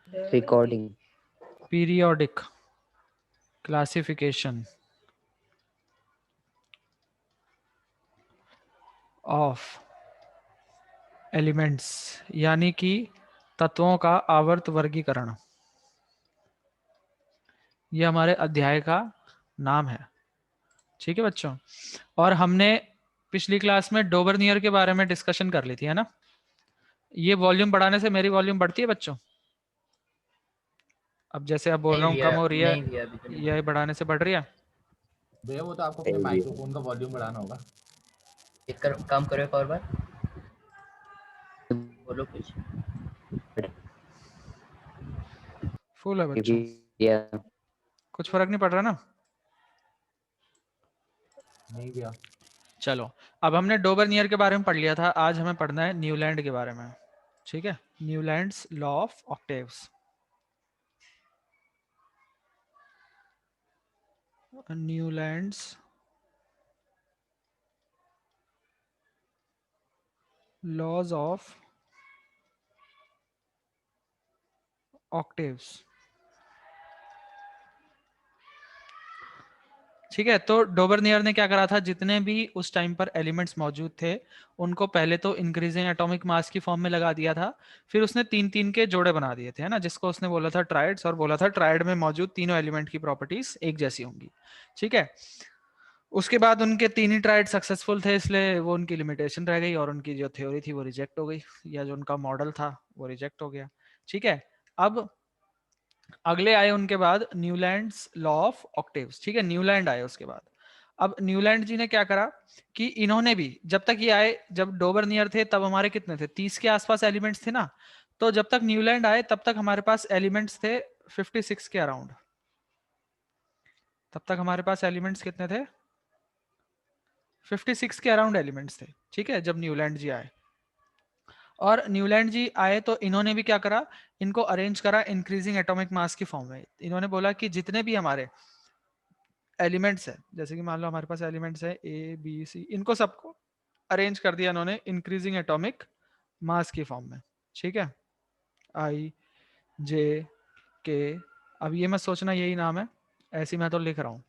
Recording. Periodic classification of elements, यानी कि तत्वों का आवर्त वर्गीकरण। यह हमारे अध्याय का नाम है। ठीक है बच्चों, और हमने पिछली क्लास में डोबरनियर के बारे में डिस्कशन कर ली थी, है ना। ये वॉल्यूम बढ़ाने से मेरी वॉल्यूम बढ़ती है बच्चों? अब जैसे अब बोल नहीं रहा हूँ कम भैया, हो रही है, नहीं भैया, अभी तो नहीं। यह बढ़ाने से बढ़ रही है। भैया वो तो आपको अपने माइक्रोफोन का वॉल्यूम बढ़ाना होगा। काम करो एक और बार, बोलो कुछ। फुल है बच्चों, कुछ फर्क नहीं पड़ रहा ना। नहीं भैया। चलो, अब हमने डोबरनियर के बारे में पढ़ लिया था, आज हमें पढ़ना है न्यूलैंड के बारे में। ठीक है, Newlands law of octaves. Newlands laws of octaves. ठीक है, तो डोबरनियर ने क्या करा था, जितने भी उस टाइम पर एलिमेंट्स मौजूद थे उनको पहले तो इंक्रीजिंग एटॉमिक मास की फॉर्म में लगा दिया था, फिर उसने तीन तीन के जोड़े बना दिए थे, है ना, जिसको उसने बोला था ट्राइड्स, और बोला था ट्राइड में मौजूद तीनों एलिमेंट की प्रॉपर्टीज एक जैसी होंगी। ठीक है, उसके बाद उनके तीन ही ट्राइड सक्सेसफुल थे, इसलिए वो उनकी लिमिटेशन रह गई और उनकी जो थ्योरी थी वो रिजेक्ट हो गई, या जो उनका मॉडल था वो रिजेक्ट हो गया। ठीक है, अब अगले आए उनके बाद न्यूलैंड्स लॉ ऑफ ऑक्टेव्स। ठीक है, न्यूलैंड आए उसके बाद। अब न्यूलैंड जी ने क्या करा कि इन्होंने भी, जब तक ये आए, जब डोबरनियर थे तब हमारे कितने थे, 30 के आसपास एलिमेंट्स थे ना, तो जब तक न्यूलैंड आए तब तक हमारे पास एलिमेंट्स थे 56 के अराउंड। तब तक हमारे पास एलिमेंट्स कितने थे, 56 के अराउंड एलिमेंट्स थे। ठीक है, जब न्यूलैंड जी आए, और न्यूलैंड जी आए तो इन्होंने भी क्या करा, इनको अरेंज करा इंक्रीजिंग एटॉमिक मास की फॉर्म में। इन्होंने बोला कि जितने भी हमारे एलिमेंट्स है, जैसे कि मान लो हमारे पास एलिमेंट्स है ए बी सी, इनको सबको अरेंज कर दिया इन्होंने इंक्रीजिंग एटॉमिक मास की फॉर्म में। ठीक है, आई जे के, अब ये मत सोचना यही नाम है, ऐसे मैं तो लिख रहा हूं।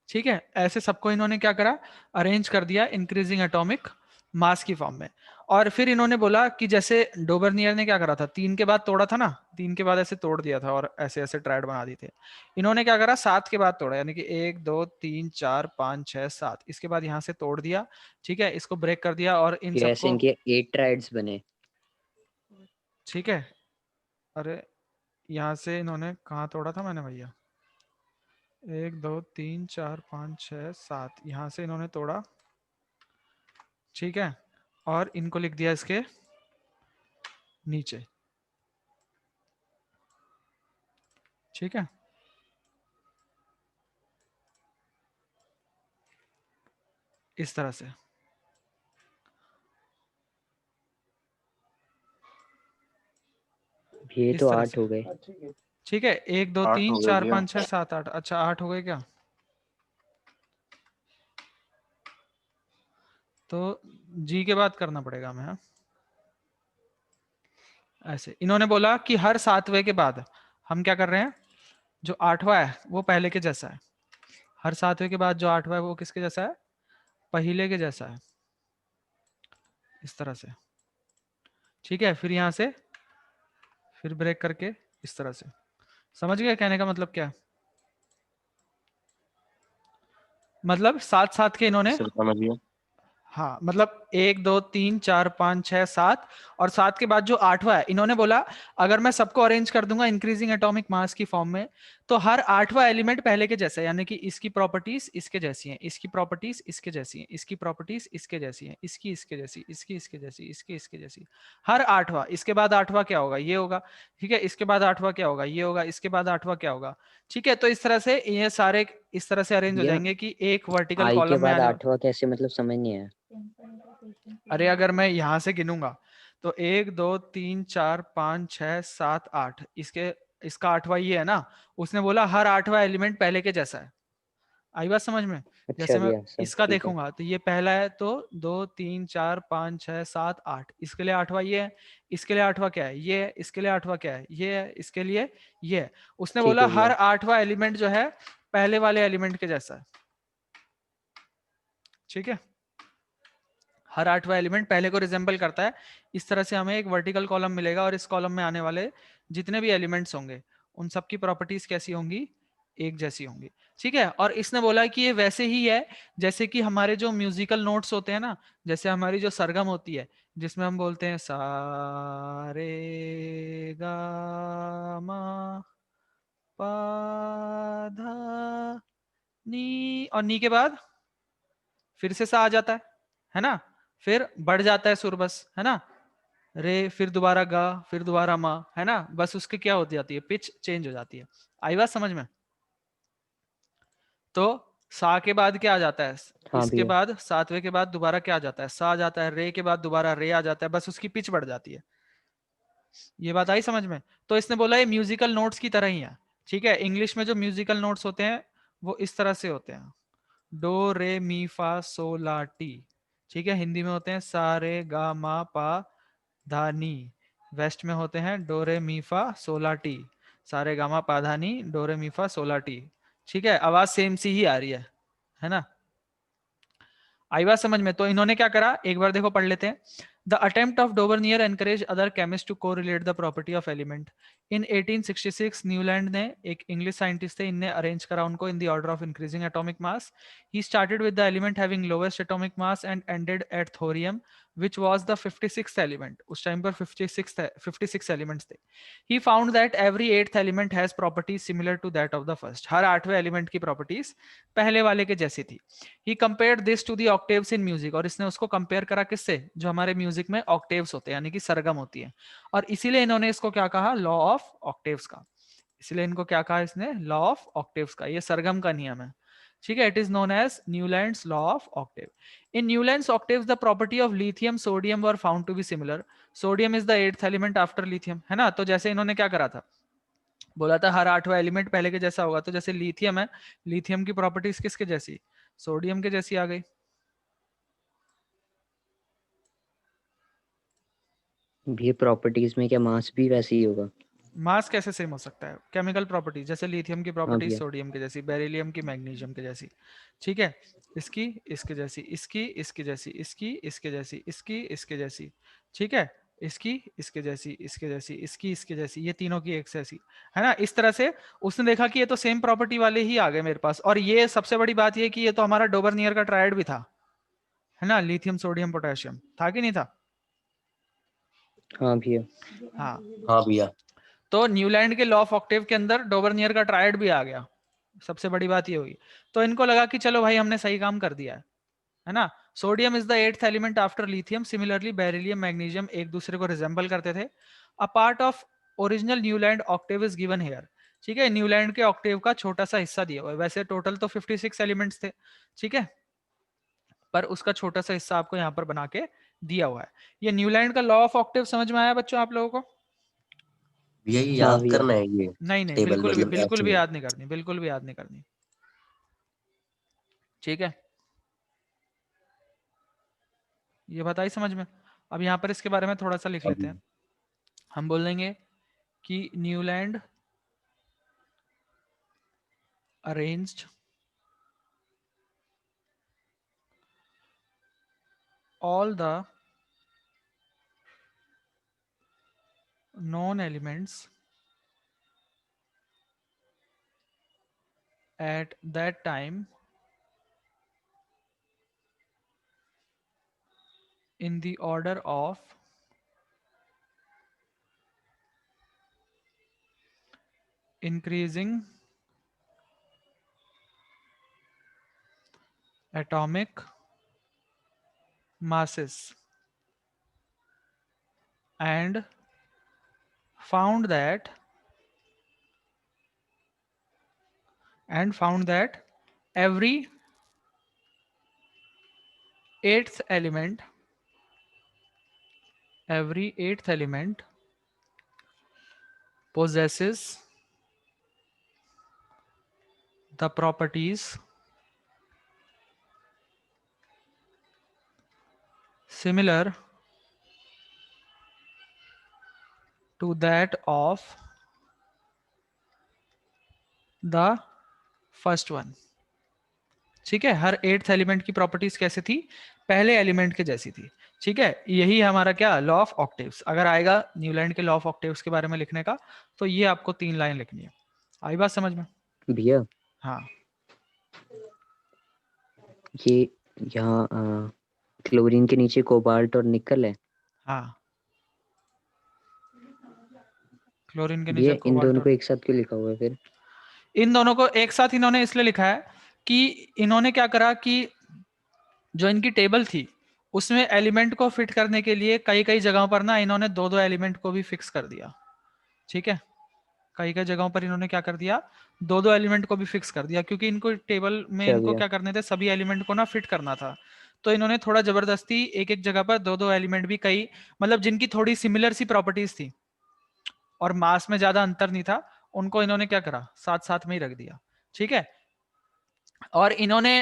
ठीक है, ऐसे सबको इन्होंने क्या करा, अरेंज कर दिया इंक्रीजिंग एटॉमिक मास की फॉर्म में। और फिर इन्होंने बोला कि जैसे डोबरनियर ने क्या करा था, 3 के बाद तोड़ा था ना, 3 के बाद ऐसे तोड़ दिया था और ऐसे ऐसे ट्राइड बना दिए थे। इन्होंने क्या करा, 7 के बाद तोड़ा, यानी कि 1 2 3 4 5 6 7, इसके बाद यहाँ से तोड़ दिया। ठीक है, इसको ब्रेक कर दिया और इन फिर ऐसे सबको, इनके 8 ट्राइड्स बने। ठीक है, अरे यहाँ से इन्होंने कहाँ तोड़ा था मैंने भैया, 1 2 3 4 5 6 7, यहाँ से इन्होंने तोड़ा। ठीक है, और इनको लिख दिया इसके नीचे। ठीक है, इस तरह से। ये इस तो तरह 8 से, हो गए। ठीक है, 1 2 8 3 हो गए 4 भैया। 5 6 7 8, अच्छा 8 हो गए क्या? तो जी के बाद करना पड़ेगा हमें, हाँ? ऐसे इन्होंने बोला कि हर 7वें के बाद हम क्या कर रहे हैं, जो 8वां है वो पहले के जैसा है। हर 7वें के बाद जो 8वां है वो किसके जैसा है, पहले के जैसा है, इस तरह से। ठीक है, फिर यहाँ से फिर ब्रेक करके इस तरह से। समझ गए कहने का मतलब क्या है? मतलब साथ साथ के इन्होंने, सर समझ गया। हाँ मतलब 1 2 3 4 5 6 7, और 7 के बाद जो 8वां है, इन्होंने बोला अगर मैं सबको अरेंज कर दूंगा इंक्रीजिंग एटॉमिक मास की फॉर्म में, तो हर 8वां एलिमेंट पहले के जैसा है, यानी कि इसकी प्रॉपर्टीज इसके जैसी हैं, इसकी प्रॉपर्टीज इसके जैसी हैं, इसकी प्रॉपर्टीज इसके जैसी हैं, इसकी इसके जैसी, इसकी इसके जैसी, इसकी इसके जैसी, हर 8वां। इसके बाद 8वां क्या होगा, ये होगा। ठीक है, इसके बाद 8वां क्या होगा, ये होगा। इसके बाद 8वां क्या होगा। ठीक है, तो इस तरह से ये सारे इस तरह से अरेंज हो भैया जाएंगे कि एक वर्टिकल आई के कॉलम में बाद आने। 8वां कैसे, मतलब समझ नहीं आया। अरे अगर मैं यहां से गिनूंगा तो 1 2 3 4 5 6 7 8, इसके इसका 8वां ये है ना, उसने बोला हर 8वां एलिमेंट पहले के जैसा है। आई बात समझ में? अच्छा जैसे मैं भैया सब इसका ठीक है। देखूंगा तो ये पहला है, तो 2 3 4 5 6 7 8, इसके लिए 8वां ये है, इसके लिए 8वां क्या है ये है, इसके लिए 8वां क्या है ये है, इसके लिए ये है। उसने ठीक बोला है हर भैया। 8वां एलिमेंट जो है पहले वाले एलिमेंट के जैसा है। ठीक है, हर 8वां एलिमेंट पहले को रिजेंबल करता है। इस तरह से हमें एक वर्टिकल कॉलम मिलेगा और इस कॉलम में आने वाले जितने भी एलिमेंट्स होंगे उन सब की प्रॉपर्टीज कैसी होंगी, एक जैसी होंगी। ठीक है, और इसने बोला कि ये वैसे ही है जैसे कि हमारे जो म्यूजिकल नोट्स होते हैं ना, जैसे हमारी जो सरगम होती है जिसमें हम बोलते हैं सा रे गा मा पा धा नी, और नी के बाद फिर से सा आ जाता है ना, फिर बढ़ जाता है सुर बस, है ना, रे, फिर दोबारा गा, फिर दोबारा मा, है ना, बस उसकी क्या हो जाती है, पिच चेंज हो जाती है। आई बात समझ में? तो सा के बाद क्या आ जाता है, हाँ इसके भैया। बाद 7वें के बाद दोबारा क्या आ जाता है, सा आ जाता है, रे के बाद दोबारा रे आ जाता है, बस उसकी पिच बढ़ जाती है। ये बात आई समझ में? तो इसने बोला ये म्यूजिकल नोट्स की तरह ही है। ठीक है, इंग्लिश में जो म्यूजिकल नोट्स होते हैं वो इस तरह से होते हैं, डो रे मी फा सो ला टी। ठीक है, हिंदी में होते हैं सा रे गा मा पा धा नी। वेस्ट में होते हैं डो रे मी फा सो ला टी, सा रे गा मा पा धा नी, डो रे मी फा सो ला टी। ठीक है, आवाज सेम सी ही आ रही है ना? आई बात समझ में? तो इन्होंने क्या करा, एक बार देखो पढ़ लेते हैं। The attempt of Dobereiner encourage other chemist to correlate the property of element. In 1866 Newland ने, एक इंग्लिश साइंटिस्ट थे, इनने अरेंज करा उनको in the order of increasing atomic mass. He started with the element having lowest atomic mass and ended at thorium which was the 56th element। उस time पर 56 elements थे। he found that every 8th element has properties similar to that of the first। हर 8वें element की properties पहले वाले के जैसी थी। he compared this to the octaves in music। और इसने उसको कंपेयर करा किससे, जो हमारे म्यूजिक में ऑक्टेव्स होते हैं यानी कि सरगम होती है। और इसीलिए इन्होंने इसको क्या कहा, लॉ ऑफ ऑक्टेव्स का। इसलिए इनको क्या कहा इसने, लॉ ऑफ ऑक्टेव्स का। ये सरगम का नियम है। ठीक है, it is known as Newlands law of octave. In Newlands octaves the property of lithium sodium were found to be similar. Sodium is the 8th element after lithium, है ना? तो जैसे इन्होंने क्या करा था, बोला था हर 8वां एलिमेंट पहले के जैसा होगा, तो जैसे लिथियम है, लिथियम की प्रॉपर्टीज किसके जैसी, सोडियम के जैसी आ गई। भैया प्रॉपर्टीज में क्या मास भी वैसे ही होगा? मास कैसे सेम हो सकता है, केमिकल प्रॉपर्टी जैसे लिथियम की हाँ प्रॉपर्टीज भैया। सोडियम की जैसी, बेरिलियम की मैग्नीशियम के जैसी। ठीक है, इसकी इसके जैसी, इसकी इसके जैसी, इसकी इसके जैसी, इसकी इसके जैसी। ठीक है, इसकी इसके जैसी, इसके जैसी, इसकी इसके जैसी, ये तीनों की एक जैसी, है ना? इस तरह से उसने देखा कि ये तो सेम प्रॉपर्टी वाले ही आ गए मेरे पास। और ये सबसे बड़ी बात ये कि ये तो हमारा डोबरनियर का ट्रायड भी था, है ना? लिथियम सोडियम पोटेशियम था कि नहीं था? हाँ भैया। हाँ। हाँ भैया। तो न्यूलैंड के लॉ ऑफ ऑक्टेव के अंदर डोबरनियर का ट्रायड भी आ गया। सबसे बड़ी बात ये हुई। तो इनको लगा कि चलो भाई हमने सही काम कर दिया है ना? Sodium is the 8th element after lithium. Similarly beryllium magnesium एक दूसरे को रिजेंबल करते थे। A part of original Newland octave is given here. ठीक है, न्यूलैंड के ऑक्टेव का छोटा सा हिस्सा दिया हुआ है। वैसे टोटल तो 56 एलिमेंट्स थे, ठीक है, पर उसका छोटा सा हिस्सा आपको यहाँ पर बना के दिया हुआ है। ये न्यूलैंड का लॉ ऑफ ऑक्टेव समझ में आया बच्चों आप लोगों को? भैया ये हाँ याद भैया। करना है ये नहीं नहीं, टेबल, मतलब बिल्कुल ऐसे भी में। याद नहीं करनी, बिल्कुल भी याद नहीं करनी। ठीक है, ये बात आई समझ में? अब यहाँ पर इसके बारे में थोड़ा सा लिख लेते हैं। हम बोल देंगे कि Newland arranged all the known elements at that time in the order of increasing atomic masses and found that every 8th element possesses the properties similar to that of the first one. ठीक है, हर 8th element की properties कैसे थी, पहले element के जैसी थी। ठीक है, यही हमारा क्या लॉ ऑफ ऑक्टेव्स। अगर आएगा न्यूलैंड के लॉ ऑफ ऑक्टेव्स के बारे में लिखने का तो ये आपको 3 लाइन लिखनी है। आई बात समझ में? भैया हाँ, ये यहाँ क्लोरीन के नीचे कोबाल्ट और निकल है हाँ, क्लोरीन के भैया, नीचे इन दोनों कोबाल्ट। को एक साथ क्यों लिखा हुआ है फिर? इन दोनों को एक साथ इन्होंने इसलिए लिखा है कि इन्होंने क्या करा कि जो इनकी टेबल थी उसमें एलिमेंट को फिट करने के लिए कई कई जगहों पर ना इन्होंने दो दो एलिमेंट को भी फिक्स कर दिया। ठीक है, कई कई जगहों पर इन्होंने क्या कर दिया, दो दो एलिमेंट को भी फिक्स कर दिया, क्योंकि इनको टेबल में अच्छा इनको भैया, क्या करने थे, सभी एलिमेंट को ना फिट करना था। तो इन्होंने थोड़ा जबरदस्ती एक एक जगह पर दो दो एलिमेंट भी, कई मतलब जिनकी थोड़ी सिमिलर सी प्रॉपर्टीज थी और मास में ज्यादा अंतर नहीं था, उनको इन्होंने क्या करा, साथ साथ में ही रख दिया। ठीक है, और इन्होंने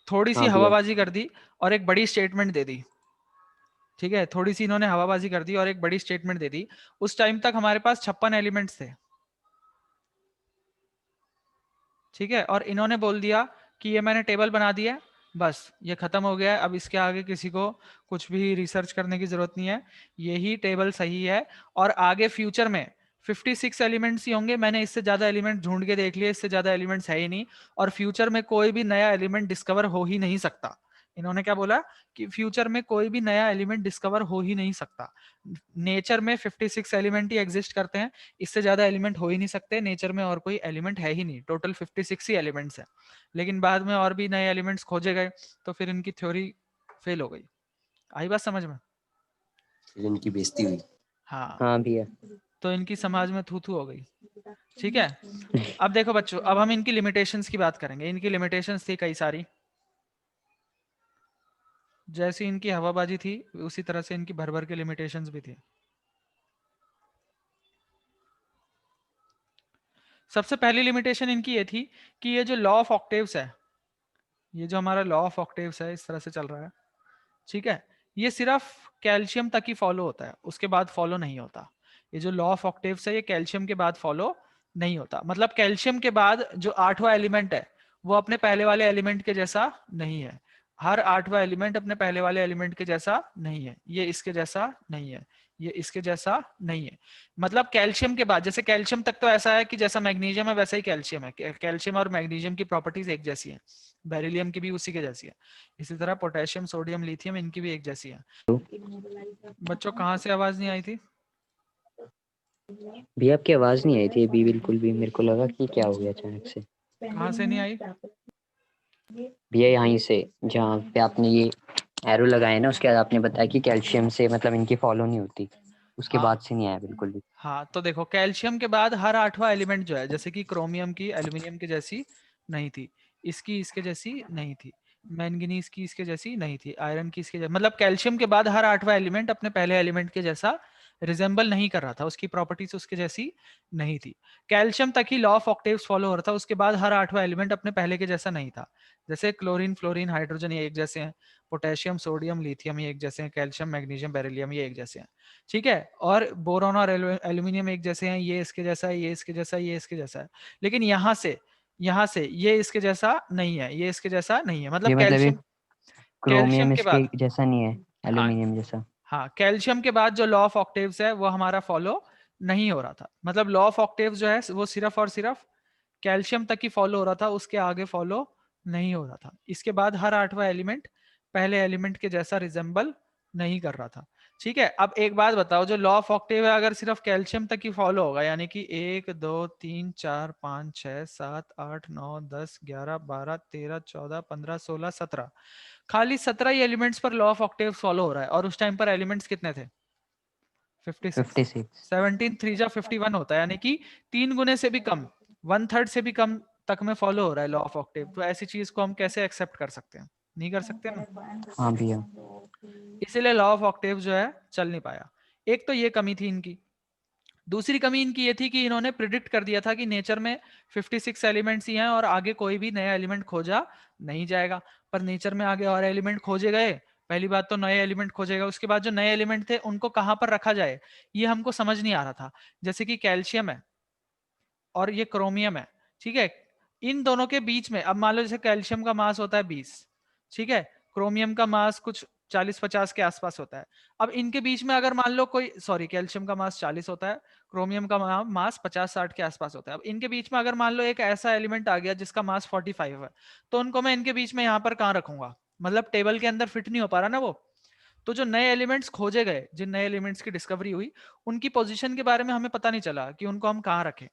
थोड़ी सी हाँ भैया, हवाबाजी कर दी और एक बड़ी स्टेटमेंट दे दी। ठीक है, थोड़ी सी इन्होंने हवाबाजी कर दी और एक बड़ी स्टेटमेंट दे दी। उस टाइम तक हमारे पास 56 एलिमेंट्स थे। ठीक है, और इन्होंने बोल दिया कि ये मैंने टेबल बना दी है, बस ये खत्म हो गया है, अब इसके आगे किसी को कुछ भी रिसर्च करने की जरूरत नहीं है, यही टेबल सही है। और आगे फ्यूचर में 56 एलिमेंट्स ही होंगे, मैंने इससे ज्यादा एलिमेंट ढूंढ के देख लिए, इससे ज्यादा एलिमेंट्स है ही नहीं, और फ्यूचर में कोई भी नया एलिमेंट डिस्कवर हो ही नहीं सकता। इन्होंने क्या बोला कि फ्यूचर में कोई भी नया एलिमेंट डिस्कवर हो ही नहीं सकता। नेचर में 56 एलिमेंट ही एग्जिस्ट करते हैं, इससे ज्यादा एलिमेंट हो ही नहीं सकते, नेचर में और कोई एलिमेंट है ही नहीं, टोटल 56 ही एलिमेंट्स है। लेकिन बाद में और भी नए एलिमेंट्स खोजे गए तो फिर इनकी थ्योरी फेल हो गई। आई बात समझ में? फिर इनकी बेइज्जती हुई। हाँ, हाँ भैया, तो इनकी समाज में थू थू हो गई। ठीक है, अब देखो बच्चों, अब हम इनकी लिमिटेशंस की बात करेंगे। इनकी लिमिटेशंस थी कई सारी, जैसी इनकी हवाबाजी थी उसी तरह से इनकी भर भर के लिमिटेशंस भी थी। सबसे पहली लिमिटेशन इनकी ये थी कि ये जो लॉ ऑफ ऑक्टेव्स है, ये जो हमारा लॉ ऑफ ऑक्टेव्स है इस तरह से चल रहा है, ठीक है, ये सिर्फ कैल्शियम तक ही फॉलो होता है, उसके बाद फॉलो नहीं होता। ये जो लॉ ऑफ ऑक्टेव्स है ये कैल्शियम के बाद फॉलो नहीं होता। मतलब कैल्शियम के बाद जो 8वां एलिमेंट है वो अपने पहले वाले एलिमेंट के जैसा नहीं है। हर 8वां एलिमेंट अपने पहले वाले एलिमेंट के जैसा नहीं है, ये इसके जैसा नहीं है, ये इसके जैसा नहीं है। मतलब कैल्शियम के बाद, जैसे कैल्शियम तक तो ऐसा है कि जैसा मैग्नीशियम है वैसा ही कैल्शियम है, कैल्शियम और मैग्नीशियम की प्रॉपर्टीज एक जैसी है, बेरिलियम की भी उसी के जैसी है, इसी तरह पोटेशियम, सोडियम, लिथियम इनकी भी एक जैसी है। बच्चों कहाँ से आवाज नहीं आई थी? भैया आपकी आवाज नहीं आई थी अभी बिल्कुल भी, मेरे को लगा कि क्या हो गया अचानक से। कहाँ से नहीं आई? भैया यहीं से, जहाँ पे आपने ये एरो लगाए ना, उसके बाद आपने बताया कि कैल्शियम से मतलब इनकी फॉलो नहीं होती, उसके हाँ बाद से नहीं आया बिल्कुल भी। हाँ, तो देखो कैल्शियम के बाद हर 8वां एलिमेंट जो है, जैसे कि क्रोमियम की एल्यूमिनियम की जैसी नहीं थी, इसकी इसके जैसी नहीं थी, मैंगनीज की इसके जैसी नहीं थी, आयरन की इसके जैसी, मतलब कैल्शियम के बाद हर 8वां एलिमेंट अपने पहले एलिमेंट के जैसा रिजेंबल नहीं कर रहा था, उसकी प्रॉपर्टीज उसके जैसी नहीं थी। कैल्शियम तक ही लॉ ऑफ ऑक्टेव्स फॉलो हो रहा था, उसके बाद हर 8वां एलिमेंट अपने पहले के जैसा नहीं था। जैसे क्लोरीन, फ्लोरीन, हाइड्रोजन ये एक जैसे हैं, पोटेशियम, सोडियम, लिथियम ये एक जैसे हैं, कैल्शियम, मैग्नीशियम, बेरिलियम ये एक जैसे हैं। ठीक है, और बोरॉन और एल्यूमिनियम एक जैसे हैं, ये इसके जैसा है, ये इसके जैसा है, ये इसके जैसा है। लेकिन यहाँ से ये इसके जैसा नहीं है, ये इसके जैसा नहीं है, मतलब ये मतलब ये कैल्शियम, कैल्शियम क्रोमियम के इसके बाद, जैसा नहीं है, हाँ एल्यूमिनियम जैसा। हाँ, कैल्शियम के बाद जो लॉ ऑफ ऑक्टेव्स है वो हमारा फॉलो नहीं हो रहा था। मतलब लॉ ऑफ ऑक्टेव्स जो है वो सिर्फ और सिर्फ कैल्शियम तक ही फॉलो हो रहा था, उसके आगे फॉलो नहीं हो रहा था। इसके बाद हर 8वां एलिमेंट पहले एलिमेंट के जैसा रिजेंबल नहीं कर रहा था। ठीक है, अब एक बात बताओ, जो लॉ ऑफ ऑक्टेव है अगर सिर्फ कैल्शियम तक ही फॉलो होगा, यानी कि 1 2 3 4 5 6 7 8 9 10 11 12 13 14 15 16 17, खाली 17 ही एलिमेंट्स पर लॉ ऑफ ऑक्टेव फॉलो हो रहा है, और उस टाइम पर एलिमेंट्स कितने थे? 56। 56। 17 3 जा 51 होता है, यानी कि 3 गुने से भी कम, 1/3 से भी कम तक में फॉलो हो रहा है लॉ ऑफ ऑक्टेव। तो ऐसी चीज को हम कैसे एक्सेप्ट कर सकते हैं? नहीं कर सकते ना, हाँ भैया, इसीलिए लॉ ऑफ ऑक्टेव जो है चल नहीं पाया। एक तो ये कमी थी इनकी। दूसरी कमी इनकी ये थी कि इन्होंने प्रिडिक्ट कर दिया था कि नेचर में 56 एलिमेंट्स ही हैं और आगे कोई भी नया एलिमेंट खोजा नहीं जाएगा। पर नेचर में आगे और एलिमेंट खोजे गए, पहली बात तो नए एलिमेंट खोजेगा, उसके बाद जो नए एलिमेंट थे उनको कहाँ पर रखा जाए ये हमको समझ नहीं आ रहा था। जैसे कि कैल्शियम है और ये क्रोमियम है, ठीक है, इन दोनों के बीच में अब मान लो जैसे कैल्शियम का मास होता है 20, ठीक है, क्रोमियम का मास कुछ 40-50 के आसपास होता है। अब इनके बीच में अगर मान लो कोई, सॉरी, कैल्शियम का मास 40 होता है, क्रोमियम का मास 50-60 के आसपास होता है। अब इनके बीच में अगर मान लो एक ऐसा एलिमेंट आ गया जिसका मास 45 है, तो उनको मैं इनके बीच में यहाँ पर कहाँ रखूंगा, मतलब टेबल के अंदर फिट नहीं हो पा रहा ना वो। तो जो नए एलिमेंट्स खोजे गए, जिन नए एलिमेंट्स की डिस्कवरी हुई, उनकी पोजीशन के बारे में हमें पता नहीं चला कि उनको हम कहाँ रखें,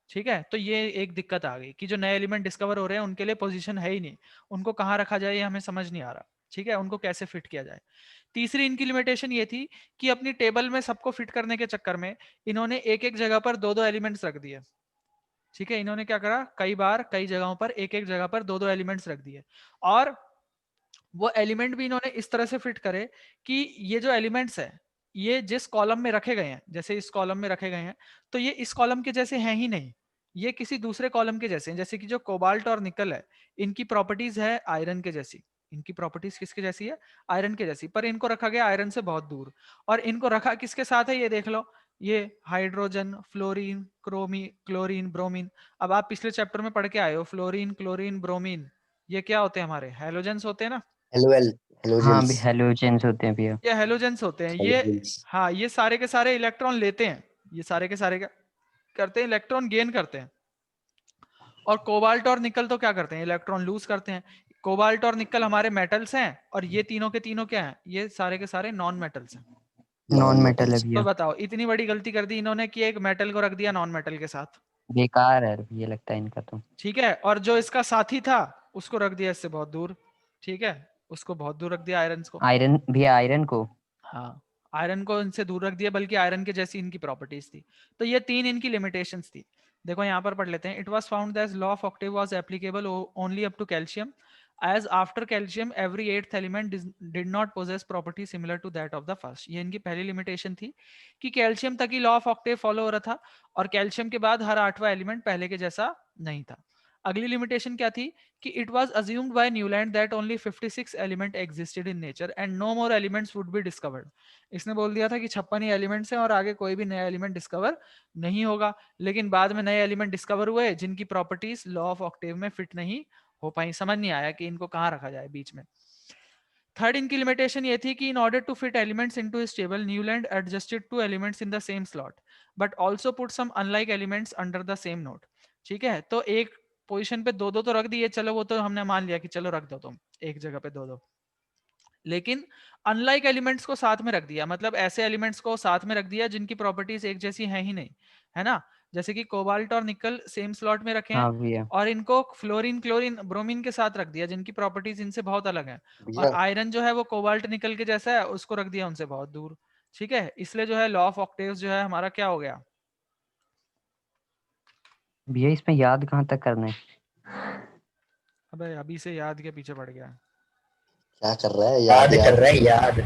ठीक है। तो ये एक दिक्कत आ गई कि जो नए एलिमेंट डिस्कवर हो रहे हैं उनके लिए पोजीशन है ही नहीं, उनको कहाँ रखा जाए ये हमें समझ नहीं आ रहा, ठीक है, उनको कैसे फिट किया जाए। तीसरी इनकी लिमिटेशन ये थी कि अपनी टेबल में सबको फिट करने के चक्कर में इन्होंने एक एक जगह पर दो दो एलिमेंट्स रख दिए, ठीक है। इन्होंने क्या करा, कई बार कई जगहों पर एक एक जगह पर दो दो एलिमेंट्स रख दिए, और वो एलिमेंट भी इन्होंने इस तरह से फिट करे कि ये जो एलिमेंट्स है ये जिस कॉलम में रखे गए हैं, जैसे इस कॉलम में रखे गए हैं, तो ये इस कॉलम के जैसे हैं ही नहीं, ये किसी दूसरे कॉलम के जैसे हैं। जैसे कि जो कोबाल्ट और निकल है, इनकी प्रॉपर्टीज है आयरन के जैसी, इनकी प्रॉपर्टीज किसके जैसी है, आयरन के जैसी, पर इनको रखा गया आयरन से बहुत दूर। और इनको रखा किसके साथ है ये देख लो, ये हाइड्रोजन, फ्लोरीन, क्लोरीन, ब्रोमीन। अब आप पिछले चैप्टर में पढ़ के आए हो, फ्लोरीन, क्लोरीन, ब्रोमीन, ये क्या होते हैं, हमारे हैलोजेंस होते हैं ना। हेलोएल हाँ भी हेलोजेंस हेलोजेंस होते हैं भैया। ये हेलोजेंस होते हैं ये। हेलोजेंस हाँ, ये सारे के सारे इलेक्ट्रॉन लेते हैं, ये सारे के सारे क्या करते हैं, इलेक्ट्रॉन गेन करते हैं। और कोबाल्ट और निकल तो क्या करते हैं, इलेक्ट्रॉन लूज करते हैं। कोबाल्ट और निकल हमारे मेटल्स हैं, और ये तीनों के तीनों क्या हैं, ये सारे के सारे नॉन मेटल्स हैं। नॉन नॉन मेटल है मेटल्स। तो भैया। बताओ, इतनी बड़ी गलती कर दी इन्होंने कि एक मेटल को रख दिया नॉन मेटल के साथ, बेकार है ये लगता है इनका तो। ठीक है। और जो इसका साथी था उसको रख दिया इससे बहुत दूर, ठीक है, उसको बहुत दूर रख दिया आयरन को। आयरन भैया, आयरन को। हाँ, आयरन को इनसे दूर रख दिया, बल्कि आयरन के जैसी इनकी प्रॉपर्टीज थी। तो ये तीन इनकी लिमिटेशंस थी। देखो यहाँ पर पढ़ लेते हैं। It was found that law of octave was applicable only up to calcium, as after calcium every eighth element did not possess property similar to that of the first। ये इनकी पहली लिमिटेशन थी कि कैल्शियम तक ही law of Octave follow हो रहा था, और कैल्शियम के बाद हर आठवां एलिमेंट पहले के जैसा नहीं था। अगली लिमिटेशन क्या थी कि it was assumed by Newland that only 56 element existed in nature and no more elements would be discovered। इसने बोल दिया था कि 56 ही एलिमेंट्स हैं और आगे कोई भी नया एलिमेंट डिस्कवर नहीं होगा। लेकिन बाद में नए एलिमेंट डिस्कवर हुए जिनकी प्रॉपर्टीज लॉ ऑफ ऑक्टेव में फिट नहीं हो पाई, समझ नहीं आया कि इनको कहाँ रखा जाए बीच में। थर्ड इनकी लिमिटेशन ये थी कि in order to fit elements into his table, Newland adjusted two elements in the same slot but also put some unlike elements under the same note. ठीक है, तो एक पोजीशन पे दो दो तो रख दिए, चलो वो तो हमने मान लिया कि चलो रख दो तुम एक जगह पे दो दो, लेकिन अनलाइक एलिमेंट्स को साथ में रख दिया, मतलब ऐसे एलिमेंट्स को साथ में रख दिया जिनकी प्रॉपर्टीज एक जैसी हैं ही नहीं, है ना। जैसे कि कोबाल्ट और निकल सेम स्लॉट में रखे हैं, हाँ भैया। और इनको फ्लोरीन, क्लोरीन, ब्रोमीन के साथ रख दिया जिनकी प्रॉपर्टीज इनसे बहुत अलग हैं। और भैया आयरन जो है वो कोबाल्ट निकल के जैसा है, उसको रख दिया उनसे बहुत दूर। ठीक है, इसलिए जो है लॉ ऑफ ऑक्टेव्स जो है हमारा क्या हो गया। भैया इसमें याद कहाँ तक करना है? अबे अभी से याद के पीछे पड़ गया। क्या कर रहा है, याद याद याद कर रहा है याद।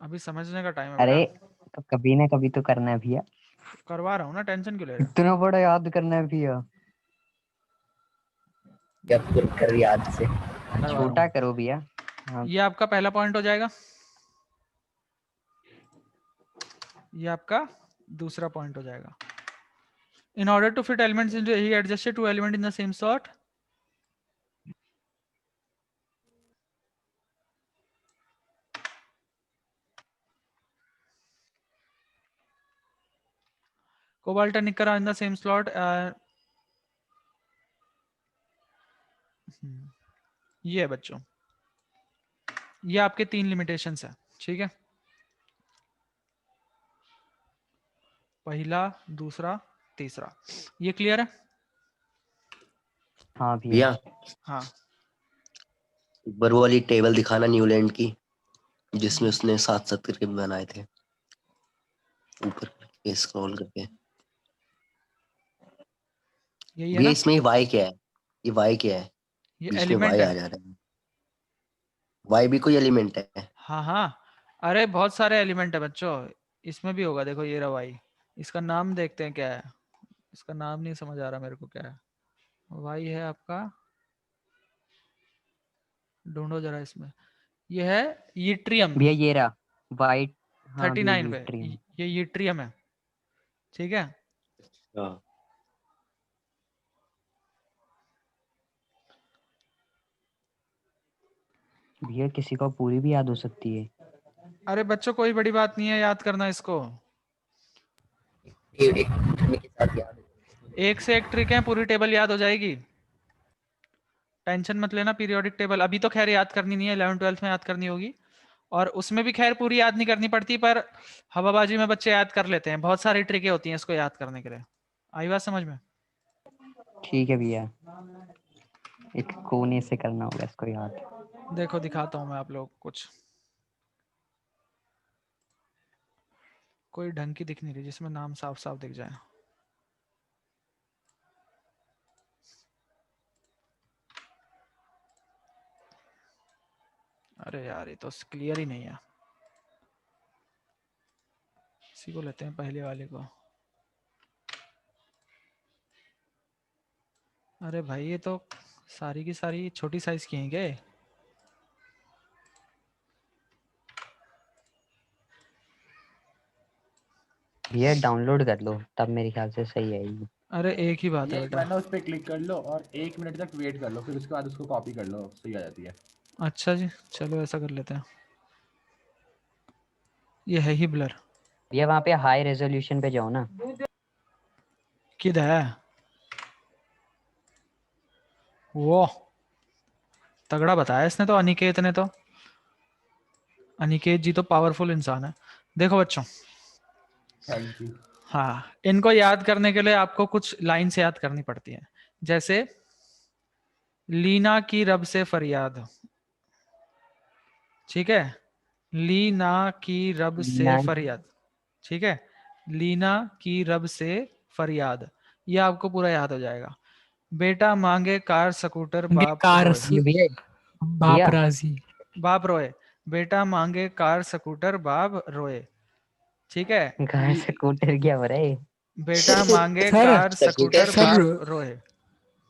अभी समझने का टाइम है अरे बेटा, तो कभी ना कभी तो करना है भैया। करवा रहा हूँ ना, टेंशन क्यों ले रहे हो। इतना बड़ा याद करना है भैया। क्या कर याद से। करवा रहा छोटा हूँ। करो भैया। हाँ ये आपका पहला पॉइंट हो जाएगा, ये आपका दूसरा पॉइंट हो जाएगा। In order to fit elements into, he adjusted two element in the same slot. Cobalt and nickel are in the same slot. ये है बच्चों, ये आपके तीन लिमिटेशंस है, ठीक है। पहला, दूसरा, तीसरा, ये क्लियर है। हाँ भैया। भैया हाँ, एक बार वो वाली टेबल दिखाना न्यूलैंड की, जिसमें उसने 7-7 करके बनाए थे, ऊपर करके स्क्रॉल करके। यही है भैया ना, इसमें ये वाई क्या है, ये वाई क्या है, ये बीच में एलिमेंट वाई है। आ जा रहा है। वाई भी कोई एलिमेंट है? हाँ हाँ, अरे बहुत सारे एलिमेंट है बच्चों, इसमें भी होगा। देखो ये रहा वाई, इसका नाम देखते हैं क्या है, इसका नाम नहीं समझ आ रहा मेरे को क्या है। वाई है आपका ढूंढो जरा इसमें। ये है यट्रियम भैया ये रहा वाइट। हाँ भैया 39 पे, यूट्रियम। ये यट्रियम है, ठीक है। हाँ भैया किसी को पूरी भी याद हो सकती है। अरे बच्चों कोई बड़ी बात नहीं है याद करना इसको, एक ट्रिक के साथ याद है। एक से एक ट्रिक है, पूरी टेबल याद हो जाएगी, टेंशन मत लेना। पीरियोडिक टेबल अभी तो खैर याद करनी नहीं है, 11 12 में याद करनी होगी, और उसमें भी खैर पूरी याद नहीं करनी पड़ती, पर हवाबाजी में बच्चे याद कर लेते हैं, बहुत सारी ट्रिकें होती हैं इसको याद करने के लिए। आई बात समझ में? ठीक है भैया, एक कोने से करना होगा इसको याद। देखो दिखाता हूँ मैं आप लोग कुछ, कोई ढंग की दिख नहीं रही जिसमें नाम साफ साफ दिख जाए। अरे यार ये तो क्लियर ही नहीं है, इसी को लेते हैं पहले वाले को। अरे भाई ये तो सारी की सारी छोटी साइज की हैं क्या? भैया डाउनलोड कर लो तब मेरे ख्याल से सही आएगी। अरे एक ही बात है ये बेटा। मैंने उस पर क्लिक कर लो और 1 मिनट तक वेट कर लो, फिर उसके बाद उसको कॉपी कर लो, सही आ जाती है। अच्छा जी चलो ऐसा कर लेते हैं, ये है ही ब्लर। भैया वहाँ पे हाई रेजोल्यूशन पे जाओ ना। किधर है वो? तगड़ा बताया इसने तो, अनिकेत ने तो। अनिकेत जी तो पावरफुल इंसान है। देखो बच्चों, थैंक यू। हाँ इनको याद करने के लिए आपको कुछ लाइन्स याद करनी पड़ती हैं, जैसे लीना की रब से फरियाद, ठीक है, लीना की रब से ना फरियाद, ठीक है, लीना की रब से फरियाद, ये आपको पूरा याद हो जाएगा। बेटा मांगे कार स्कूटर बाप रोए, ये भैया बाप भैया राजी। बाप रोए, बेटा मांगे कार स्कूटर बाप रोए, ठीक है। घर से स्कूटर क्या हो रहा है। बेटा मांगे सर कार स्कूटर सर बाप रोए,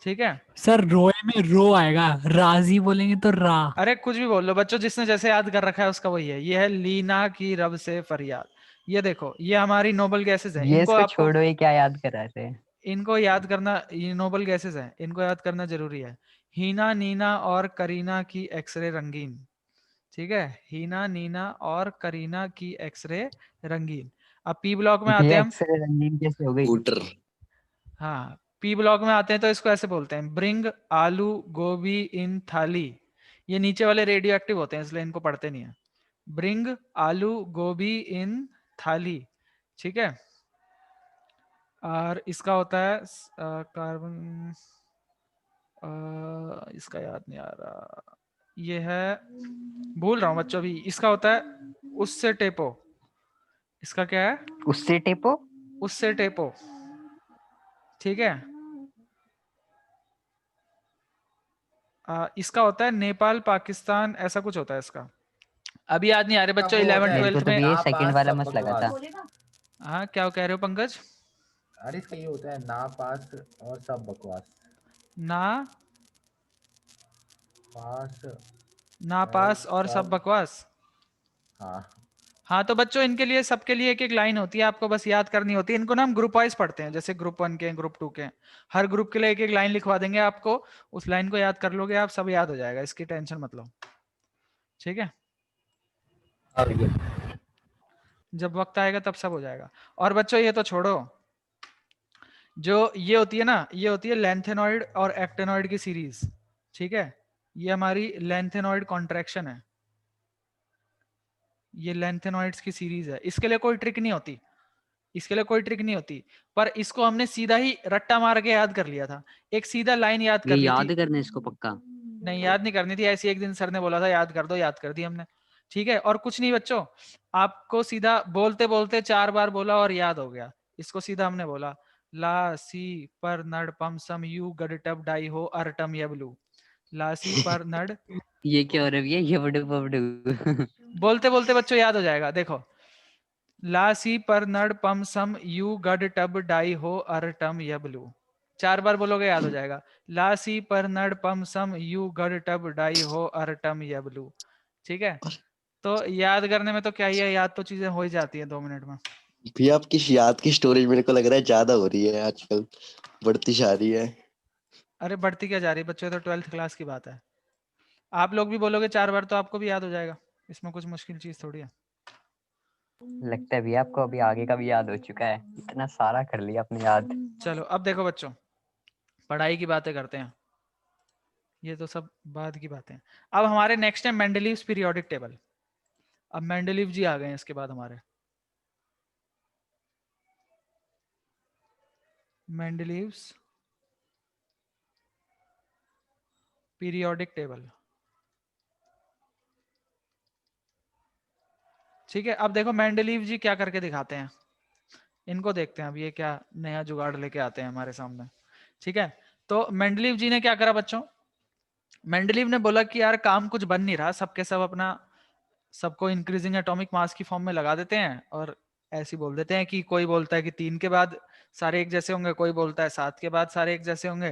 ठीक है। सर रोए में रो आएगा, राजी बोलेंगे तो रा। अरे कुछ भी बोल लो बच्चों, जिसने जैसे याद कर रखा है उसका वही है। ये है लीना की रब से फरियाद। ये देखो ये हमारी नोबल गैसेस हैं, ये इनको इसको आपको, छोड़ो, ये क्या याद करा रहे हैं। इनको याद करना, ये नोबल गैसेस हैं, इनको याद करना जरूरी है। हीना नीना और करीना की एक्सरे रंगीन, ठीक है, हीना नीना और करीना की एक्सरे रंगीन। अब पी ब्लॉक में आते भैया हैं हम। एक्सरे रंगीन कैसे हो गई। स्कूटर। हाँ पी ब्लॉक में आते हैं तो इसको ऐसे बोलते हैं, ब्रिंग आलू गोभी इन थाली। ये नीचे वाले रेडियो एक्टिव होते हैं इसलिए इनको पढ़ते नहीं है। ब्रिंग आलू गोभी इन थाली, ठीक है। और इसका होता है कार्बन, इसका याद नहीं आ रहा, ये है, भूल रहा हूँ बच्चों अभी। इसका होता है उससे टेपो, इसका क्या है, उससे टेपो। उससे टेपो, ठीक है। इसका होता है नेपाल पाकिस्तान, ऐसा कुछ होता है इसका, अभी याद नहीं आ रहे बच्चों। वो होता 11 है, मेरे को 12 तो में। भैया ना सेकंड पास वाला सब मस्त लगा था। बकवास। हाँ क्या कह रहे हो पंकज? अरे इसका ये होता है, ना पास और सब बकवास। ना पास ना और पास और सब बकवास। हाँ। हाँ तो बच्चों इनके लिए, सबके लिए एक एक लाइन होती है, आपको बस याद करनी होती है। इनको ना हम ग्रुप वाइज पढ़ते हैं, जैसे ग्रुप 1 के, ग्रुप 2 के, हर ग्रुप के लिए एक एक लाइन लिखवा देंगे आपको। उस लाइन को याद कर लोगे आप, सब याद हो जाएगा, इसकी टेंशन मत लो, ठीक है। हाँ भैया। जब वक्त आएगा तब सब हो जाएगा। और बच्चों ये तो छोड़ो, जो ये होती है ना, ये होती है लेंथेनॉइड और एक्टेनॉइड की सीरीज, ठीक है। ये हमारी लेंथेनॉइड कॉन्ट्रैक्शन है, ये लेंथेनॉइड्स की सीरीज है। इसके लिए कोई ट्रिक नहीं होती, इसके लिए कोई ट्रिक नहीं होती, पर इसको हमने सीधा ही रट्टा मार के याद कर लिया था। एक सीधा लाइन याद ये कर ली याद थी। करना इसको पक्का। नहीं याद नहीं करनी थी, ऐसी एक दिन सर ने बोला था याद कर दो, याद कर दी हमने, ठीक है। और कुछ नहीं बच्चों, आपको सीधा बोलते बोलते 4 बार बोला और याद हो गया। इसको सीधा हमने बोला, ला सी पर नड पम सम यू गड टब डाई हो अरटम यबलू, ला सी पर नड। ये क्या हो रहा है भैया, ये बड़ू बड़ू। बोलते बोलते बच्चों याद हो जाएगा, देखो, ला सी पर नड पम सम यू गड टब डाई हो अरटम यबलू, 4 बार बोलोगे याद हो जाएगा। ला सी पर नड पम सम यू गढ़ टब डाई हो अर टम यबलू। ठीक है, तो याद करने में तो क्या ही है, याद तो चीजें हो ही जाती है 2 मिनट में। भैया आपकी याद की स्टोरेज मेरे को लग रहा है ज्यादा हो रही है आजकल, बढ़ती जा रही है। अरे बढ़ती क्या जा रही है बच्चों, तो 12th क्लास की बात है। आप लोग भी बोलोगे 4 बार तो आपको भी याद हो जाएगा, इसमें कुछ मुश्किल चीज थोड़ी है। लगता है भैया आपको अभी आगे का भी याद हो चुका है, इतना सारा कर लिया अपने याद। चलो अब देखो बच्चों, पढ़ाई की बातें करते हैं, ये तो सब बाद की बातें हैं। अब हमारे नेक्स्ट है मेंडलीव्स पीरियोडिक टेबल। अब मेंडलीव जी आ गए हैं इसके बाद हमारे, मेंडलीव्स पीरियोडिक टेबल। ठीक है, अब देखो मेंडलीव जी क्या करके दिखाते हैं, इनको देखते हैं अब ये क्या नया जुगाड़ लेके आते हैं हमारे सामने। ठीक है, तो मेंडलीव जी ने क्या करा बच्चों, मेंडलीव ने बोला कि यार काम कुछ बन नहीं रहा, सबके सब अपना सबको इंक्रीजिंग एटॉमिक मास की फॉर्म में लगा देते हैं और ऐसे ही बोल देते हैं कि कोई बोलता है कि 3 के बाद सारे एक जैसे होंगे, कोई बोलता है 7 के बाद सारे एक जैसे होंगे।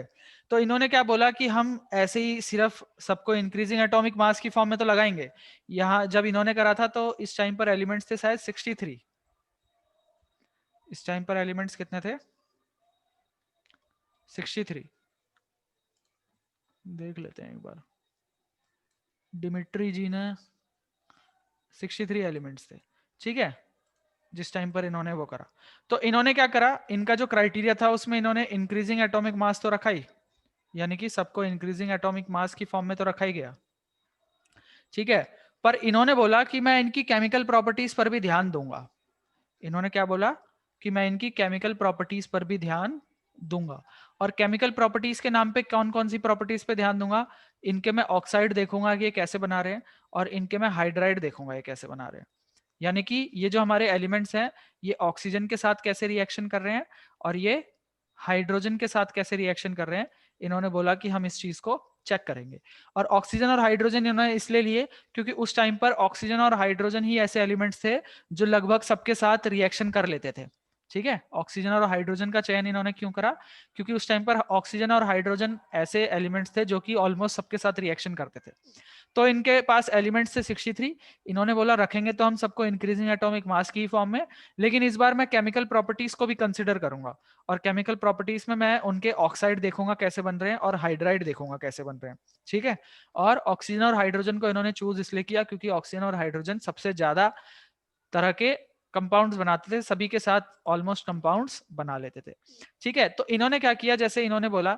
तो इन्होंने क्या बोला कि हम ऐसे ही सिर्फ सबको इंक्रीजिंग एटॉमिक मास की फॉर्म में तो लगाएंगे। यहाँ जब इन्होंने करा था तो इस टाइम पर एलिमेंट्स थे शायद 63। इस टाइम पर एलिमेंट्स कितने थे, 63। देख लेते हैं एक बार, डिमिट्री जी ने 63 एलिमेंट्स थे। ठीक है, जिस टाइम पर इन्होंने वो करा, तो इन्होंने क्या करा, इनका जो क्राइटेरिया था उसमें इन्होंने इंक्रीजिंग एटॉमिक मास तो रखा ही, यानी कि सबको इंक्रीजिंग एटॉमिक मास की फॉर्म में तो रखा ही गया। ठीक है, पर इन्होंने बोला कि मैं इनकी केमिकल प्रॉपर्टीज पर भी ध्यान दूंगा। इन्होंने क्या बोला कि मैं इनकी केमिकल प्रॉपर्टीज पर भी ध्यान दूंगा। और केमिकल प्रॉपर्टीज के नाम पे कौन कौन सी प्रॉपर्टीज पे ध्यान दूंगा, इनके मैं ऑक्साइड देखूंगा कि ये कैसे बना रहे हैं, और इनके मैं हाइड्राइड देखूंगा ये कैसे बना रहे हैं। यानी कि ये जो हमारे एलिमेंट्स हैं ये ऑक्सीजन के साथ कैसे रिएक्शन कर रहे हैं और ये हाइड्रोजन के साथ कैसे रिएक्शन कर रहे हैं, इन्होंने बोला कि हम इस चीज को चेक करेंगे। और ऑक्सीजन और हाइड्रोजन इन्होंने इसलिए लिए क्योंकि उस टाइम पर ऑक्सीजन और हाइड्रोजन ही ऐसे एलिमेंट्स थे जो लगभग सबके साथ रिएक्शन कर लेते थे। ठीक है, ऑक्सीजन और हाइड्रोजन का चयन इन्होंने क्यों करा, क्योंकि उस टाइम पर ऑक्सीजन और हाइड्रोजन ऐसे एलिमेंट्स थे जो कि ऑलमोस्ट सबके साथ रिएक्शन करते थे। तो इनके पास एलिमेंट्स थे 63। इन्होंने बोला रखेंगे तो हम सबको इंक्रीजिंग एटॉमिक मास की फॉर्म में, लेकिन इस बार मैं केमिकल प्रॉपर्टीज को भी कंसिडर करूंगा। और केमिकल प्रॉपर्टीज में मैं उनके ऑक्साइड देखूंगा कैसे बन रहे हैं और हाइड्राइड देखूंगा कैसे बन रहे हैं। ठीक है, और ऑक्सीजन और हाइड्रोजन को इन्होंने चूज इसलिए किया क्योंकि ऑक्सीजन और हाइड्रोजन सबसे ज्यादा तरह के कंपाउंड्स बनाते थे, सभी के साथ ऑलमोस्ट कंपाउंड्स बना लेते थे। ठीक है, तो इन्होंने क्या किया, जैसे इन्होंने बोला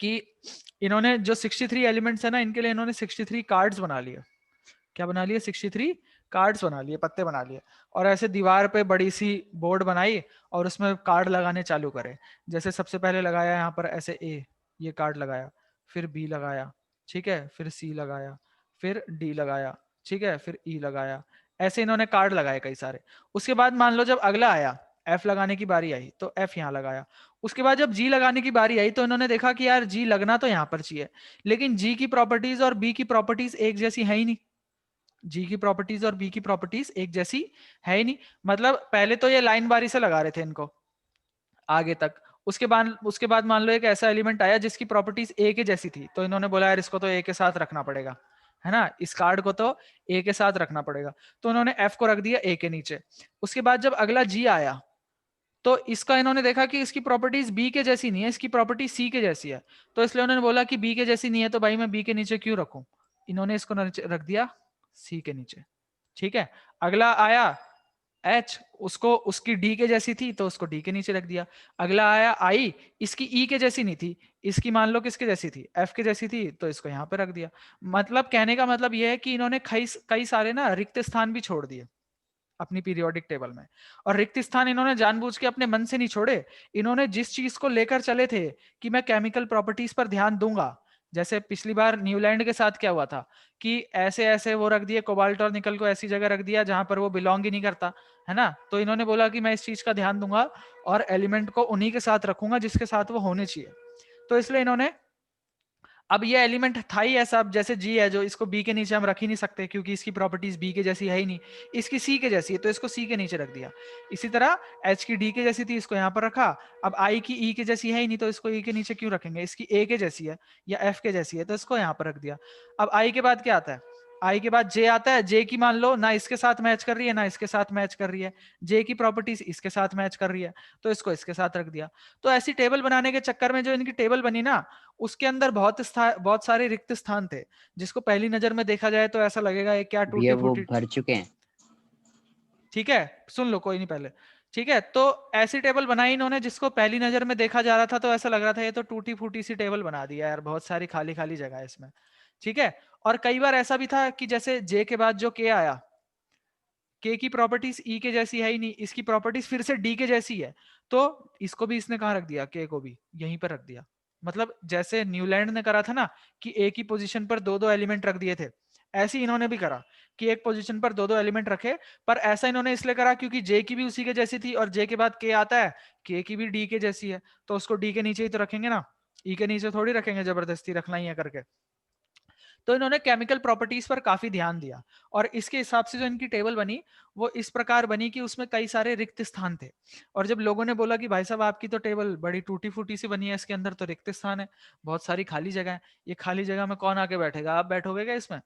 कि इन्होंने जो 63 एलिमेंट्स है ना, इनके लिए इन्होंने 63 कार्ड्स बना लिए। क्या बना लिए, 63 कार्ड्स बना लिए, पत्ते बना लिए, और ऐसे दीवार पे बड़ी सी बोर्ड बनाई और उसमें कार्ड लगाने चालू करे। जैसे सबसे पहले लगाया यहाँ पर ऐसे ए, ये कार्ड लगाया, फिर बी लगाया, ठीक है, फिर सी लगाया, फिर डी लगाया, ठीक है, फिर ई लगाया। ऐसे इन्होंने कार्ड लगाए कई सारे। उसके बाद मान लो जब अगला आया, एफ लगाने की बारी आई तो एफ यहाँ लगाया। उसके बाद जब जी लगाने की बारी आई तो इन्होंने देखा कि यार जी लगना तो यहाँ पर चाहिए, लेकिन जी की प्रॉपर्टीज और बी की प्रॉपर्टीज एक जैसी है ही नहीं। जी की प्रॉपर्टीज और बी की प्रॉपर्टीज एक जैसी है ही नहीं। मतलब पहले तो ये लाइन बारी से लगा रहे थे इनको आगे तक, उसके बाद मान लो एक ऐसा एलिमेंट आया जिसकी प्रॉपर्टीज ए के जैसी थी, तो इन्होंने बोला यार इसको तो ए के साथ रखना पड़ेगा, है ना, इस कार्ड को तो ए के साथ रखना पड़ेगा, तो उन्होंने एफ को रख दिया ए के नीचे। उसके बाद जब अगला जी आया तो इसका इन्होंने देखा कि इसकी प्रॉपर्टीज बी के जैसी नहीं है, इसकी प्रॉपर्टी सी के जैसी है, तो इसलिए उन्होंने बोला कि बी के जैसी नहीं है तो भाई मैं बी के नीचे क्यों रखूं, इन्होंने इसको रख दिया सी के नीचे। ठीक है, अगला आया एच, उसको उसकी डी के जैसी थी तो उसको डी के नीचे रख दिया। अगला आया आई, इसकी ई के जैसी नहीं थी, इसकी मान लो किसके जैसी थी, एफ के जैसी थी, तो इसको यहाँ पे रख दिया। मतलब कहने का मतलब यह है कि इन्होंने कई सारे ना रिक्त स्थान भी छोड़ दिए अपनी पीरियोडिक टेबल में। और रिक्त स्थान इन्होंने जानबूझ के अपने मन से नहीं छोड़े, इन्होंने जिस चीज को लेकर चले थे कि मैं केमिकल प्रॉपर्टीज पर ध्यान दूंगा, जैसे पिछली बार न्यूलैंड के साथ क्या हुआ था कि ऐसे ऐसे वो रख दिए कोबाल्ट और निकल को ऐसी जगह रख दिया जहां पर वो बिलोंग ही नहीं करता, है ना। तो इन्होंने बोला कि मैं इस चीज का ध्यान दूंगा और एलिमेंट को उन्हीं के साथ रखूंगा जिसके साथ वो होने चाहिए। तो इसलिए इन्होंने अब ये एलिमेंट था ही ऐसा, अब जैसे G है जो इसको B के नीचे हम रख ही नहीं सकते क्योंकि इसकी प्रॉपर्टीज B के जैसी है ही नहीं, इसकी C के जैसी है तो इसको C के नीचे रख दिया। इसी तरह H की D के जैसी थी, इसको यहाँ पर रखा। अब I की E के जैसी है ही नहीं तो इसको E के नीचे क्यों रखेंगे, इसकी A के जैसी है या F के जैसी है तो इसको यहाँ पर रख दिया। अब I के बाद क्या आता है, I के बाद J आता है। J की मान लो ना इसके साथ मैच कर रही है ना इसके साथ मैच कर रही है, J की प्रॉपर्टीज इसके साथ मैच कर रही है तो इसको इसके साथ रख दिया। तो ऐसी टेबल बनाने के चक्कर में जो इनकी टेबल बनी ना, उसके अंदर बहुत सारे रिक्त स्थान थे, जिसको पहली नजर में देखा जाए तो ऐसा लगेगा ये क्या भैया टूटी वो फूटी। भर चुके हैं। ठीक है, सुन लो, कोई नहीं पहले। ठीक है, तो ऐसी टेबल बनाई इन्होंने जिसको पहली नजर में देखा जा रहा था तो ऐसा लग रहा था ये तो टूटी फूटी सी टेबल बना दिया यार, बहुत सारी खाली खाली जगह है इसमें। ठीक है, और कई बार ऐसा भी था कि जैसे J के बाद जो K आया, K की प्रॉपर्टीज E के जैसी है ही नहीं, इसकी प्रॉपर्टीज फिर से D के जैसी है, तो इसको भी इसने कहाँ रख दिया, K को भी यहीं पर रख दिया। मतलब जैसे न्यूलैंड ने करा था ना कि A की पोजीशन पर दो दो एलिमेंट रख दिए थे, ऐसे इन्होंने भी करा कि एक पोजीशन पर दो दो एलिमेंट रखे। पर ऐसा इन्होंने इसलिए करा क्योंकि J की भी उसी के जैसी थी और J के बाद K आता है, K की भी D के जैसी है, तो उसको D के नीचे ही तो रखेंगे ना, E के नीचे थोड़ी रखेंगे जबरदस्ती, रखना ही है करके। तो इन्होंने केमिकल प्रॉपर्टीज पर काफी ध्यान दिया और इसके हिसाब से जो इनकी टेबल बनी वो इस प्रकार बनी कि उसमें कई सारे रिक्त स्थान थे। और जब लोगों ने बोला कि भाई साहब आपकी तो टेबल बड़ी टूटी फूटी सी बनी है, इसके अंदर तो रिक्त स्थान है, बहुत सारी खाली जगह है, ये खाली जगह में कौन आके बैठेगा, आप बैठोगे क्या इसमें?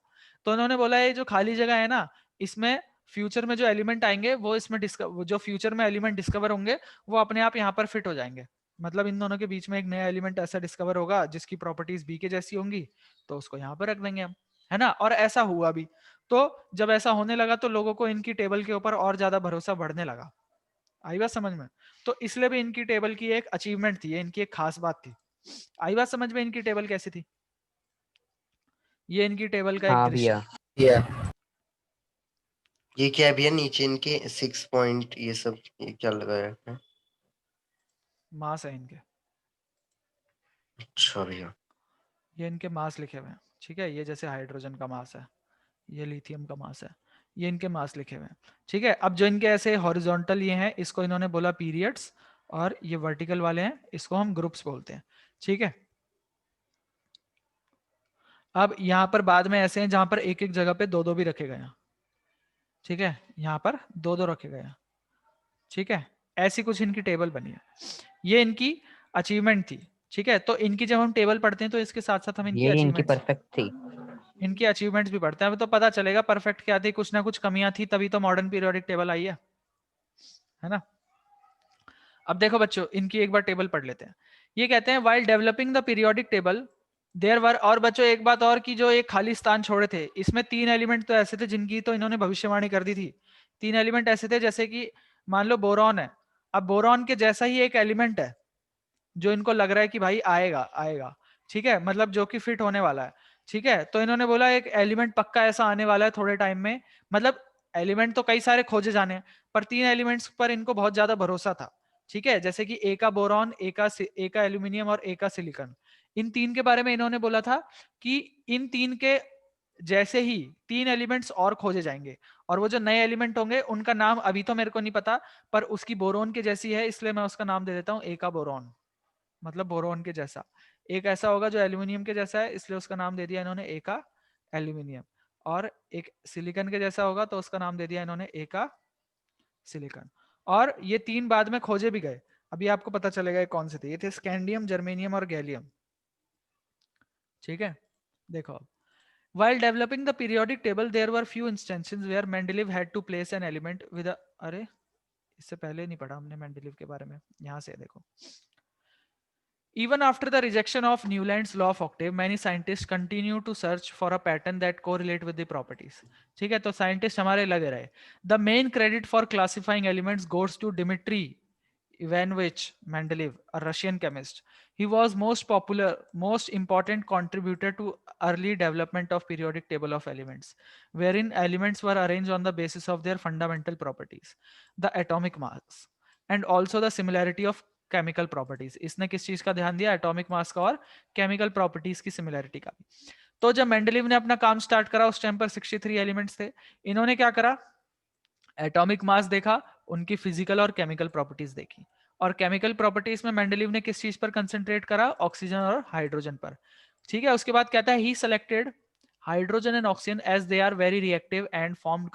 तो उन्होंने बोला ये जो खाली जगह है ना, इसमें फ्यूचर में जो एलिमेंट आएंगे वो इसमें जो फ्यूचर में एलिमेंट डिस्कवर होंगे वो अपने आप यहाँ पर फिट हो जाएंगे। मतलब इन दोनों के बीच में एक नया एलिमेंट ऐसा डिस्कवर होगा जिसकी प्रॉपर्टीज बी के जैसी होंगी, तो उसको यहाँ पर रख देंगे हम, है ना। और ऐसा हुआ भी। तो जब ऐसा होने लगा तो लोगों को इनकी टेबल के ऊपर और ज्यादा भरोसा बढ़ने लगा। आई बात समझ में? तो इसलिए भी इनकी टेबल की एक अचीवमेंट थी, इनकी एक खास बात थी। आई बात समझ में इनकी टेबल कैसी थी? ये इनकी टेबल का एक हाँ दृश्य। भैया। ये क्या है भैया नीचे इनके 6 पॉइंट ये सब ये क्या लगाया है? मास है इनके। अच्छा भैया। ये इनके मास लिखे हुए हैं। ठीक है, ये जैसे हाइड्रोजन का मास है, ये लिथियम का मास है, ये इनके मास लिखे हुए हैं। ठीक है, अब जो इनके ऐसे हॉरिजॉन्टल ये हैं इसको इन्होंने बोला पीरियड्स, और ये वर्टिकल वाले हैं इसको हम ग्रुप्स बोलते हैं। ठीक है, अब यहाँ पर बाद में ऐसे हैं जहां पर एक एक जगह पे दो दो भी रखे गए हैं। ठीक है, यहाँ पर दो दो रखे गए हैं। ठीक है, ऐसी कुछ इनकी टेबल बनी है, ये इनकी अचीवमेंट थी। ठीक है, तो इनकी जब हम टेबल पढ़ते हैं तो इसके साथ साथ हम इनकी ये इनकी अचीवमेंट्स परफेक्ट थी। इनकी अचीवमेंट्स भी पढ़ते हैं। अब तो पता चलेगा परफेक्ट क्या थी, कुछ ना कुछ कमियां थी तभी तो मॉडर्न पीरियोडिक टेबल आई है ना। अब देखो बच्चों, इनकी एक बार टेबल पढ़ लेते हैं। ये कहते हैं while developing the periodic table there were, और बच्चों एक बात और की, जो एक खाली स्थान छोड़े थे इसमें तीन एलिमेंट तो ऐसे थे जिनकी तो इन्होंने भविष्यवाणी कर दी थी। तीन एलिमेंट ऐसे थे जैसे कि मान लो बोरॉन है, अब बोरॉन के जैसा ही एक एलिमेंट है जो इनको लग रहा है कि भाई आएगा आएगा। ठीक है, मतलब जो कि फिट होने वाला है। ठीक है, तो इन्होंने बोला एक एलिमेंट पक्का ऐसा आने वाला है थोड़े टाइम में। मतलब एलिमेंट तो कई सारे खोजे जाने हैं पर तीन एलिमेंट्स पर इनको बहुत ज्यादा भरोसा था। ठीक है, जैसे कि ए का बोरॉन, ए का एल्यूमिनियम और ए का सिलिकॉन। इन तीन के बारे में इन्होंने बोला था कि इन तीन के जैसे ही तीन एलिमेंट्स और खोजे जाएंगे, और वो जो नए एलिमेंट होंगे उनका नाम अभी तो मेरे को नहीं पता, पर उसकी बोरोन के जैसी है इसलिए मैं उसका नाम दे देता हूँ ए का बोरॉन, मतलब बोरोन के जैसा। एक ऐसा होगा जो एल्यूमिनियम के जैसा है इसलिए उसका नाम दे दिया इन्होंने ए का एल्यूमिनियम, और एक सिलिकॉन के जैसा होगा तो उसका नाम दे दिया इन्होंने ए का सिलिकॉन। और ये तीन बाद में खोजे भी गए, अभी आपको पता चलेगा ये कौन से थे। ये थे स्कैंडियम, जर्मेनियम और गैलियम। ठीक है, देखो while developing the periodic table there were few instances where Mendeleev had to place an element with a, अरे इससे पहले नहीं पढ़ा हमने मेंडलीव के बारे में, यहां से देखो। Even after the rejection of Newland's law of octave, many scientists continue to search for a pattern that correlate with the properties. ठीक है, तो साइंटिस्ट हमारे लगे रहे। The main credit for classifying elements goes to Dmitry Ivanovich Mendeleev, a Russian chemist. He was most important contributor to early development of periodic table of elements, wherein elements were arranged on the basis of their fundamental properties, the atomic mass, and also the similarity of chemical properties. इसने किस चीज का ध्यान दिया? Atomic mass का और chemical properties की similarity का। तो जब मेंडलीव ने अपना काम स्टार्ट करा उस टाइम पर 63 एलिमेंट्स थे। इन्होंने क्या करा? एटॉमिक मास देखा, उनकी फिजिकल और केमिकल प्रॉपर्टीज देखी, और केमिकल प्रॉपर्टीज में मेंडलीव ने किस चीज पर कंसंट्रेट करा? ऑक्सीजन और हाइड्रोजन पर। ठीक है, उसके बाद कहता है he selected hydrogen and oxygen as they are very reactive and formed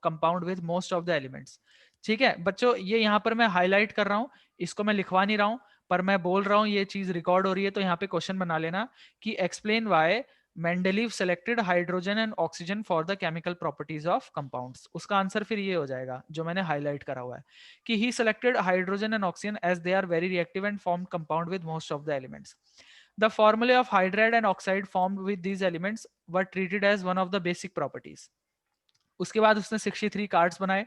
compound with most of the elements. ठीक है बच्चों, ये यहाँ पर मैं हाईलाइट कर रहा हूँ, इसको मैं लिखवा नहीं रहा हूँ, पर मैं बोल रहा हूँ, ये चीज रिकॉर्ड हो रही है, तो यहाँ पे क्वेश्चन बना लेना कि explain why Mendeleev selected hydrogen and oxygen for the chemical properties of compounds. उसका आंसर फिर ये हो जाएगा जो मैंने हाईलाइट करा हुआ है कि he selected hydrogen and oxygen as they are very reactive and formed compound with most of the elements. The formulae of hydride and oxide formed with these elements were treated as one of the basic properties. उसके बाद उसने 63 cards बनाए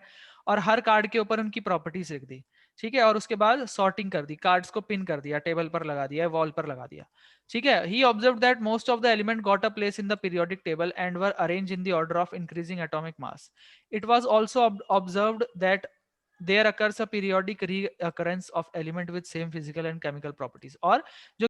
और हर card के ऊपर उनकी properties लिख दी। ठीक है, और उसके बाद सॉर्टिंग कर दी, कार्ड्स को पिन कर दिया, टेबल पर लगा दिया, वॉल पर लगा दिया। ठीक है, he observed that most of the element got a place in the periodic table and were arranged in the order of increasing atomic mass. It was also observed that there occurs a periodic reoccurrence of element with same physical and chemical properties. और जो